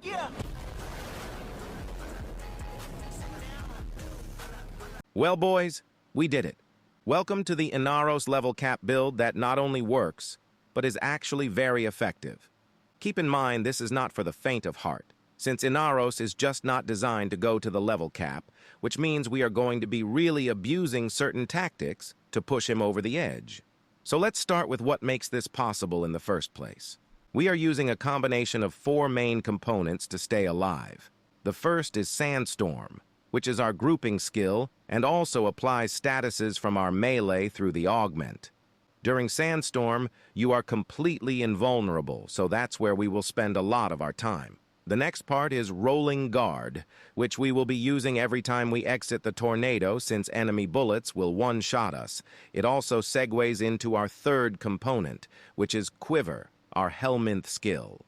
Yeah! Well, boys, we did it. Welcome to the Inaros level cap build that not only works, but is actually very effective. Keep in mind this is not for the faint of heart, since Inaros is just not designed to go to the level cap, which means we are going to be really abusing certain tactics to push him over the edge. So let's start with what makes this possible in the first place. We are using a combination of 4 main components to stay alive. The first is Sandstorm, which is our grouping skill and also applies statuses from our melee through the augment. During Sandstorm, you are completely invulnerable, so that's where we will spend a lot of our time. The next part is Rolling Guard, which we will be using every time we exit the tornado since enemy bullets will one-shot us. It also segues into our third component, which is Quiver, our Helminth skill.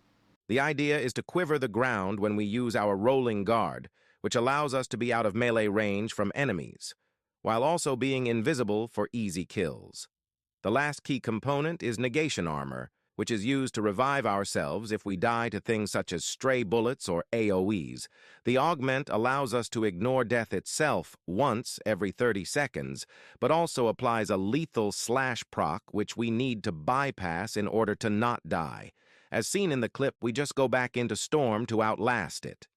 The idea is to quiver the ground when we use our Rolling Guard, which allows us to be out of melee range from enemies, while also being invisible for easy kills. The last key component is Negation Armor, which is used to revive ourselves if we die to things such as stray bullets or AoEs. The augment allows us to ignore death itself once every 30 seconds, but also applies a lethal slash proc which we need to bypass in order to not die. As seen in the clip, we just go back into Storm to outlast it.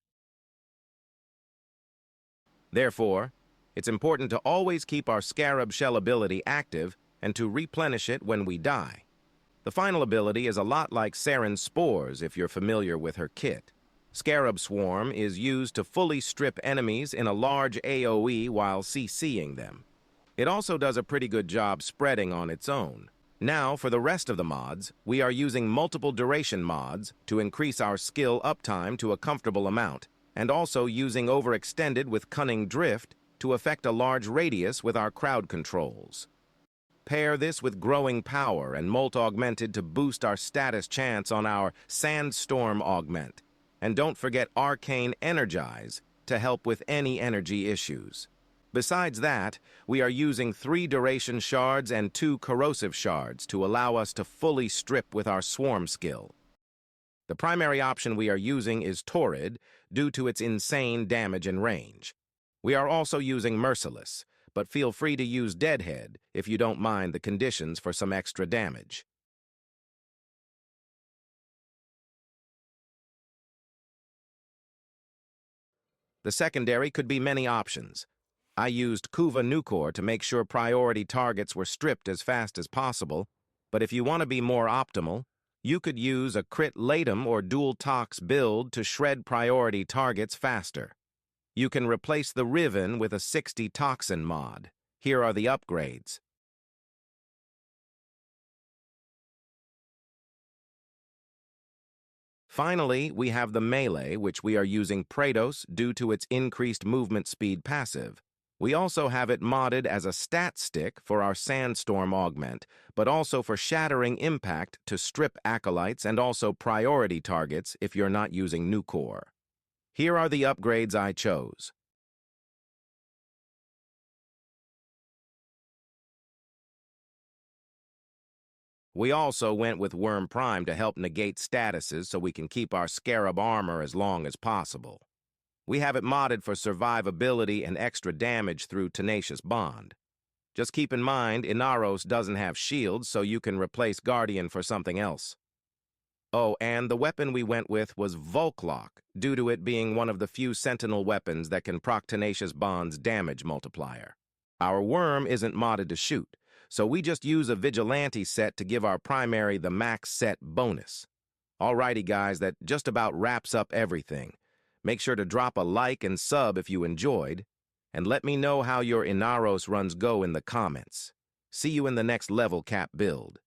Therefore, it's important to always keep our Scarab Shell ability active and to replenish it when we die. The final ability is a lot like Saren's Spores if you're familiar with her kit. Scarab Swarm is used to fully strip enemies in a large AoE while CCing them. It also does a pretty good job spreading on its own. Now, for the rest of the mods, we are using multiple duration mods to increase our skill uptime to a comfortable amount, and also using Overextended with Cunning Drift to affect a large radius with our crowd controls. Pair this with Growing Power and Molt Augmented to boost our status chance on our Sandstorm Augment. And don't forget Arcane Energize to help with any energy issues. Besides that, we are using 3 Duration Shards and 2 Corrosive Shards to allow us to fully strip with our Swarm skill. The primary option we are using is Torrid due to its insane damage and range. We are also using Merciless, but feel free to use Deadhead if you don't mind the conditions for some extra damage. The secondary could be many options. I used Kuva Nukor to make sure priority targets were stripped as fast as possible, but if you want to be more optimal, you could use a Crit Latum or Dual Tox build to shred priority targets faster. You can replace the Riven with a 60 Toxin mod. Here are the upgrades. Finally, we have the melee, which we are using Praetos due to its increased movement speed passive. We also have it modded as a stat stick for our Sandstorm augment, but also for Shattering Impact to strip acolytes and also priority targets if you're not using Nukor. Here are the upgrades I chose. We also went with Worm Prime to help negate statuses so we can keep our Scarab armor as long as possible. We have it modded for survivability and extra damage through Tenacious Bond. Just keep in mind, Inaros doesn't have shields, so you can replace Guardian for something else. Oh, and the weapon we went with was Volklock, due to it being one of the few Sentinel weapons that can proc Tenacious Bond's damage multiplier. Our Worm isn't modded to shoot, so we just use a Vigilante set to give our primary the max set bonus. Alrighty guys, that just about wraps up everything. Make sure to drop a like and sub if you enjoyed, and let me know how your Inaros runs go in the comments. See you in the next level cap build.